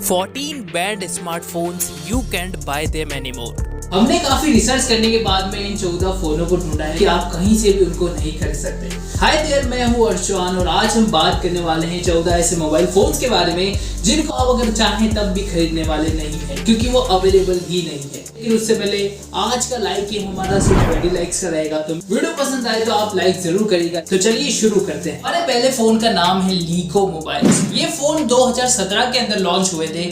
14 banned smartphones, you can't buy them anymore। हमने काफी research करने के बाद में इन 14 फोनों को ढूंढा है कि आप कहीं से भी उनको नहीं खरीद सकते। हाय देयर, मैं हूं अर्शवान और आज हम बात करने वाले हैं 14 ऐसे मोबाइल फोन्स के बारे में जिनको आप अगर चाहें तब भी खरीदने वाले नहीं हैं क्योंकि वो अवेलेबल ही नहीं है। लेकिन उससे पहले आज का लाइक ही हमारा सिर्फ 20 लाइक्स का रहेगा, तो वीडियो पसंद आए तो आप लाइक जरूर करिएगा। तो चलिए शुरू करते हैं। हमारे पहले फोन का नाम है लीको मोबाइल्स। ये फोन 2017 के अंदर लॉन्च हुए थे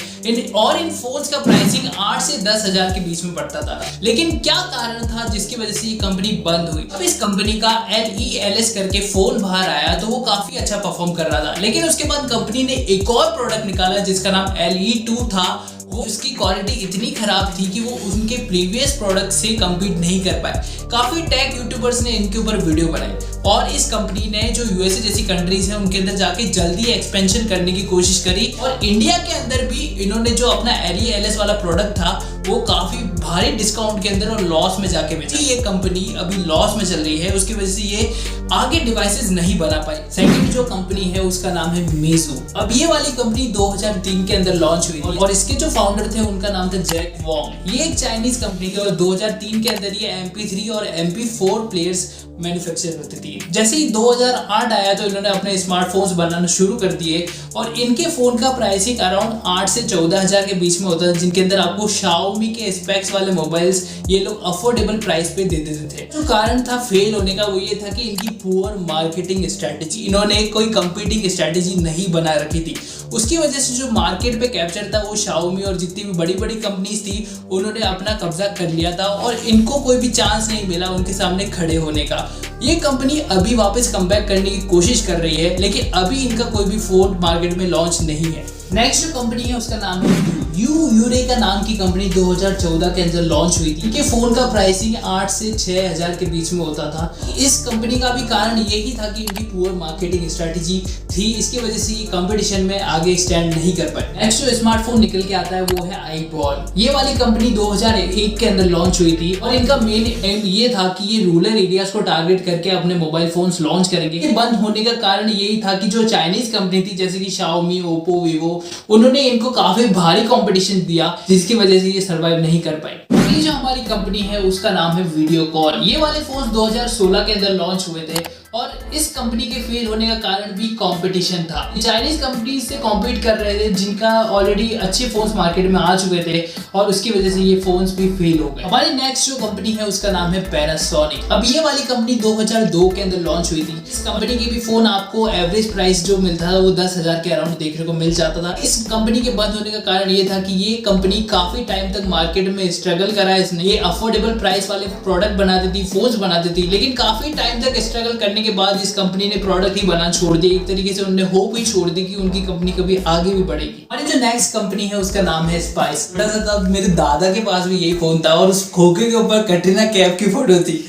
और इन फोन्स का प्राइसिंग 8 से 10 हजार के बीच में पड़ता था। लेकिन क्या कारण था जिसकी वजह से ये कंपनी बंद हुई? अब इस कंपनी का LELS करके फोन बाहर आया तो वो काफी अच्छा परफॉर्म कर रहा था, लेकिन उसके बाद कंपनी ने एक और प्रोडक्ट निकाला जिसका नाम LE2 था। वो उसकी क्वालिटी इतनी खराब थी कि वो उनके प्रीवियस प्रोडक्ट से कम्पीट नहीं कर पाए। काफी टेक यूट्यूबर्स ने इनके ऊपर वीडियो बनाई और इस कंपनी ने जो USA जैसी कंट्रीज है उनके अंदर जाके जल्दी एक्सपेंशन करने की कोशिश करी और इंडिया के अंदर भी इन्होंने जो अपना LELS वाला प्रोडक्ट था वो काफी भारी डिस्काउंट के अंदर और लॉस में जाके बेची। ये कंपनी अभी लॉस में चल रही है, उसकी वजह से ये आगे डिवाइसेस नहीं बना पाई। सेकंड जो कंपनी है उसका नाम है Meizu। अब ये वाली कंपनी 2003 के अंदर लॉन्च हुई और इसके जो फाउंडर थे उनका नाम था जैक वॉन्ग। ये एक चाइनीज कंपनी थी और 2003 के अंदर ये MP3 और MP4 प्लेयर्स मैन्युफैक्चर होती थी। जैसे ही 2008 आया तो इन्होंने अपने स्मार्टफोन्स बनाना शुरू कर दिए और इनके फोन का प्राइसिंग अराउंड 8 से 14 हजार के बीच में होता था, जिनके अंदर आपको Xiaomi के स्पेक्स वाले मोबाइल्स ये लोग अफोर्डेबल प्राइस पे दे देते थे। जो कारण था फेल होने का वो ये था कि इनकी पुअर मार्केटिंग स्ट्रेटेजी, इन्होंने कोई कंपीटिंग स्ट्रेटेजी नहीं बना रखी थी। उसकी वजह से जो मार्केट पे कैप्चर था वो Xiaomi और जितनी भी बड़ी बड़ी कंपनीज थी उन्होंने अपना कब्जा कर लिया था और इनको कोई भी चांस नहीं मिला उनके सामने खड़े होने का। ये कंपनी अभी वापस कमबैक करने की कोशिश कर रही है, लेकिन अभी इनका कोई भी फोन मार्केट में लॉन्च नहीं है। नेक्स्ट जो कंपनी है उसका नाम है यूरेका नाम की कंपनी 2014 के अंदर लॉन्च हुई थी। इनके फोन का प्राइसिंग 8 से 6 हजार के बीच में होता था। इस कंपनी का भी कारण यही था कि इनकी पुअर मार्केटिंग स्ट्रेटेजी थी, इसकी वजह से ये कंपटीशन में आगे स्टैंड नहीं कर पाए। नेक्स्ट जो स्मार्टफोन निकल के आता है वो है iPod। ये वाली कंपनी 2001 के अंदर लॉन्च हुई थी और इनका मेन एम ये था कि ये रूरल एरियाज को टारगेट करके अपने मोबाइल फोन्स लॉन्च करेंगे। ये बंद होने का कारण यही था कि जो चाइनीज कंपनी थी जैसे कि Xiaomi, Oppo, Vivo, उन्होंने इनको काफी भारी कंपटीशन दिया जिसकी वजह से ये सर्वाइव नहीं कर पाए। अगली जो हमारी कंपनी है उसका नाम है वीडियोकॉन। ये वाले फोन 2016 के अंदर लॉन्च हुए थे और इस कंपनी के फेल होने का कारण भी कंपटीशन था। चाइनीज कंपनी से कॉम्पीट कर रहे थे जिनका ऑलरेडी अच्छे फोन्स मार्केट में आ चुके थे और उसकी वजह से ये फोन्स भी फेल हो गए। हमारी नेक्स्ट जो कंपनी है उसका नाम है पैनासोनिक। अब ये वाली कंपनी 2002 के अंदर लॉन्च हुई थी। इस कंपनी के भी फोन आपको एवरेज प्राइस जो मिलता था वो 10 हजार के अराउंड देखने को मिल जाता था। इस कंपनी के बंद होने का कारण ये था कि ये कंपनी काफी टाइम तक मार्केट में स्ट्रगल करा। इसने ये अफोर्डेबल प्राइस वाले प्रोडक्ट बनाती थी, फोन्स बनाती थी, लेकिन काफी टाइम तक स्ट्रगल करने के बाद इस कंपनी ने प्रोडक्ट ही बनाना छोड़ दिया। एक तरीके से उन्होंने होप ही छोड़ दी कि उनकी कंपनी कभी आगे भी बढ़ेगी। और जो नेक्स्ट कंपनी है उसका नाम है स्पाइस। तब मेरे दादा के पास भी यही फोन था और उस खोखे के ऊपर कटरीना कैफ की फोटो थी।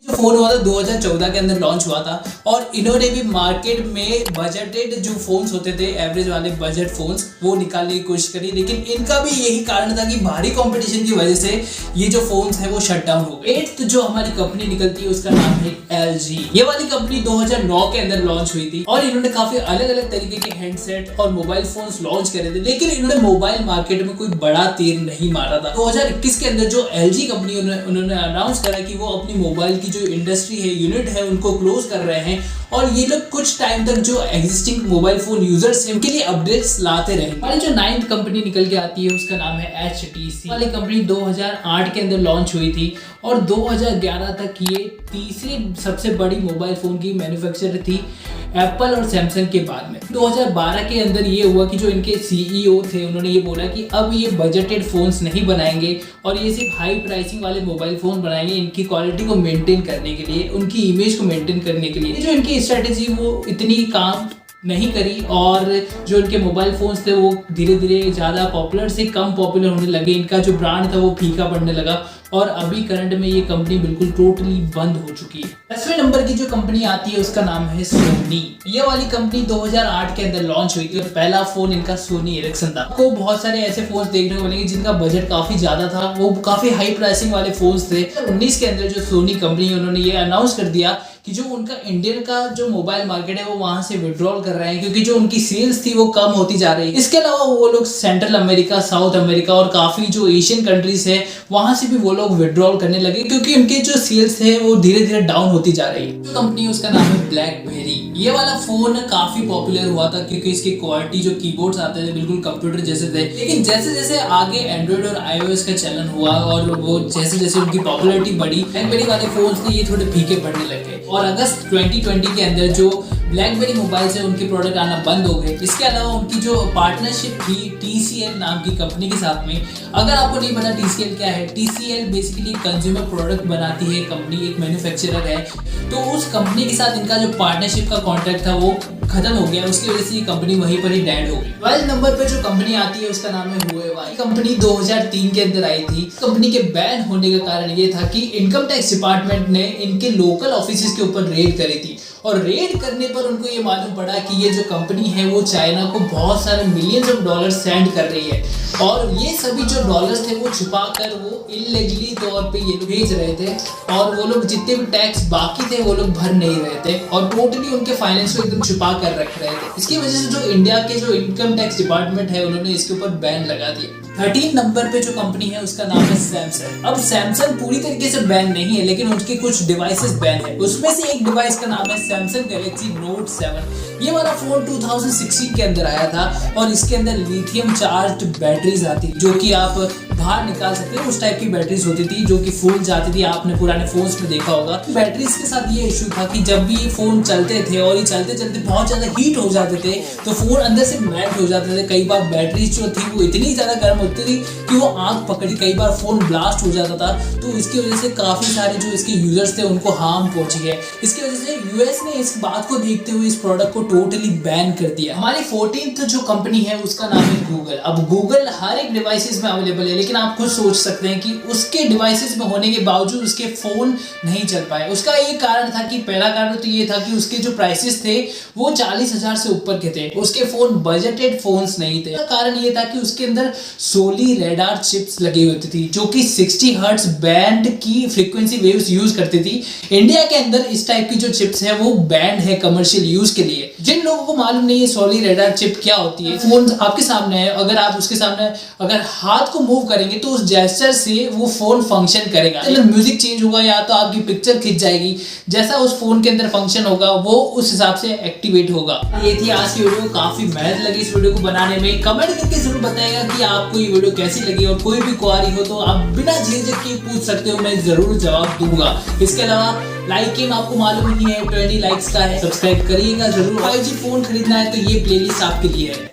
फोन हुआ था 2014 के अंदर लॉन्च हुआ था और इन्होंने भी मार्केट में बजटेड जो फोन्स होते थे, एवरेज वाले बजट फोन्स, वो निकालने की कोशिश करी, लेकिन इनका भी यही कारण था कि भारी कंपटीशन की वजह से ये जो फोन्स है वो शट डाउन हो गए। 8th जो हमारी कंपनी निकलती है उसका नाम है LG। ये वाली कंपनी 2009 के अंदर लॉन्च हुई थी और इन्होंने काफी अलग अलग तरीके के हैंडसेट और मोबाइल फोन्स लॉन्च करे थे, लेकिन इन्होंने मोबाइल मार्केट में कोई बड़ा तीर नहीं मारा था। 2021 के अंदर जो LG कंपनी उन्होंने अनाउंस करा कि वो अपनी मोबाइल की जो इंडस्ट्री है, यूनिट है, उनको क्लोज कर रहे हैं और ये लोग कुछ टाइम तक जो एग्जिस्टिंग मोबाइल फोन यूजर्स हैं उनके लिए अपडेट्स लाते रहेंगे। हमारी जो 9th कंपनी निकल के आती है उसका नाम है HTC। वाली कंपनी 2008 के अंदर लॉन्च हुई थी और 2011 तक ये तीसरी सबसे बड़ी मोबाइल फोन की मैन्युफैक्चरर थी एप्पल और सैमसंग के बाद में। 2012 के अंदर ये हुआ कि जो इनके CEO थे उन्होंने ये बोला कि अब ये बजटेड फोन्स नहीं बनाएंगे और ये सिर्फ हाई प्राइसिंग वाले मोबाइल फोन बनाएंगे इनकी क्वालिटी को मेंटेन करने के लिए, उनकी इमेज को मेंटेन करने के लिए। जो इनकी स्ट्रेटेजी वो इतनी काम नहीं करी और जो इनके मोबाइल फोन्स थे वो धीरे धीरे ज़्यादा पॉपुलर से कम पॉपुलर होने लगे। इनका जो ब्रांड था वो फीका पड़ने लगा और अभी करंट में ये कंपनी बिल्कुल टोटली बंद हो चुकी है। 10वें नंबर की जो कंपनी आती है उसका नाम है सोनी। ये वाली कंपनी 2008 के अंदर लॉन्च हुई थी और पहला फोन इनका सोनी एरिक्सन था। आपको बहुत सारे ऐसे फोन्स देखने को मिलेंगे जिनका बजट काफी ज्यादा था, वो काफी हाई प्राइसिंग वाले फोन्स थे। 2019 के अंदर जो सोनी कंपनी है उन्होंने ये अनाउंस कर दिया कि जो उनका इंडियन का जो मोबाइल मार्केट है वो वहां से विड्रॉल कर रहे हैं, क्योंकि जो उनकी सेल्स थी वो कम होती जा रही है। इसके अलावा वो लोग सेंट्रल अमेरिका, साउथ अमेरिका और काफी जो एशियन कंट्रीज है वहां से भी वो लोग विड्रॉल करने लगे, क्योंकि उनके जो सेल्स है वो धीरे धीरे डाउन होती जा रही है। जो कंपनी है उसका नाम है ब्लैकबेरी। ये वाला फोन काफी पॉपुलर हुआ था क्योंकि इसकी क्वालिटी, जो कीबोर्ड्स आते थे बिल्कुल कंप्यूटर जैसे थे। लेकिन जैसे जैसे आगे एंड्रॉइड और आईओएस का चलन हुआ और वो जैसे जैसे उनकी पॉपुलैरिटी बढ़ी, ब्लैकबेरी वाले फोन्स थे ये थोड़े फीके पड़ने लगे और अगस्त 2020 के अंदर जो ब्लैकबेरी मोबाइल से उनके प्रोडक्ट आना बंद हो गए। इसके अलावा उनकी जो पार्टनरशिप थी TCL नाम की कंपनी के साथ में, अगर आपको नहीं पता TCL क्या है, TCL बेसिकली कंज्यूमर प्रोडक्ट बनाती है कंपनी, एक मैन्युफैक्चरर है। तो उस कंपनी के साथ इनका जो पार्टनरशिप का कॉन्ट्रैक्ट था वो खत्म हो गया, उसकी वजह से ये कंपनी वहीं पर ही डेड हो गई। 12 नंबर पे जो कंपनी आती है उसका नाम है हुएवाई। कंपनी 2003 के अंदर आई थी। कंपनी के बैन होने का कारण ये था कि इनकम टैक्स डिपार्टमेंट ने इनके लोकल ऑफिसेज के ऊपर रेड करी थी और रेड करने पर उनको ये मालूम पड़ा कि ये जो कंपनी है वो चाइना को बहुत सारे मिलियंस ऑफ डॉलर्स सेंड कर रही है और ये सभी जो डॉलर्स थे वो छुपा कर वो इलीगली तौर पे ये लोग भेज रहे थे और वो लोग जितने भी टैक्स बाकी थे वो लोग भर नहीं रहे थे और टोटली उनके फाइनेंस को एकदम छुपा कर रख रहे थे। इसकी वजह से जो इंडिया के जो इनकम टैक्स डिपार्टमेंट है उन्होंने इसके ऊपर बैन लगा दिया। 13 नंबर पे जो कंपनी है उसका नाम है सैमसंग। अब सैमसंग पूरी तरीके से बैन नहीं है लेकिन उनके कुछ डिवाइसेस बैन है। उसमें से एक डिवाइस का नाम है सैमसंग गैलेक्सी नोट 7। ये वाला फोन 2016 के अंदर आया था और इसके अंदर लिथियम चार्ज बैटरीज आती जो कि आप बाहर निकाल सकते हो। उस टाइप की बैटरीज होती थी जो कि फूल जाती थी, आपने पुराने फोन्स में देखा होगा। बैटरीज के साथ ये इशू था कि जब भी ये फोन चलते थे और ये चलते चलते बहुत ज्यादा हीट हो जाते थे तो फोन अंदर से मेल्ट हो जाते थे। कई बार बैटरीज जो थी वो इतनी ज्यादा गर्म होती थी कि वो आग पकड़ी, कई बार फोन ब्लास्ट हो जाता था। तो इसकी वजह से काफी सारे जो इसके यूजर्स थे उनको हार्म पहुंची है। इसकी वजह से यूएस ने इस बात को देखते हुए इस प्रोडक्ट को टोटली बैन कर दिया। हमारी 14th जो कंपनी है उसका नाम है गूगल। अब गूगल हर एक डिवाइसेस में अवेलेबल है लेकिन आप खुद सोच सकते हैं कि उसके डिवाइसेस में होने के बावजूद उसके फोन नहीं चल पाए। उसका ये कारण था कि पहला कारण तो ये था कि उसके जो प्राइसेस थे वो 40,000 से ऊपर के थे। उसके फोन बजटेड फोन्स नहीं थे। कारण ये था कि उसके अंदर सोली रेडार चिप्स लगी होती थी जो कि 60 हर्ट्ज बैंड की फ्रीक्वेंसी वेव्स यूज करती थी। इंडिया के अंदर इस टाइप की जो चिप्स है वो बैंड है कमर्शियल यूज के लिए। जिन लोगों को मालूम नहीं है सोली रेडार चिप क्या होती है, फोन आपके सामने है, अगर आप उसके सामने अगर हाथ को मूव करेंगे तो उस जेस्चर से वो फोन फंक्शन करेगा। अगर म्यूजिक चेंज होगा या तो आपकी पिक्चर खिंच जाएगी, जैसा उस फोन के अंदर फंक्शन होगा वो उस हिसाब से एक्टिवेट होगा। ये थी आज की वीडियो। काफी मेहनत लगी इस वीडियो को बनाने में। कमेंट करके जरूर बताइएगा कि आपको ये वीडियो कैसी लगी और कोई भी क्वेरी हो तो आप बिना झिझक के पूछ सकते हो, मैं जरूर जवाब दूंगा। इसके अलावा लाइकिंग आपको मालूम ही है 20 लाइक्स का है। सब्सक्राइब करिएगा जरूर। 5G फोन खरीदना है तो ये प्लेलिस्ट आपके लिए है।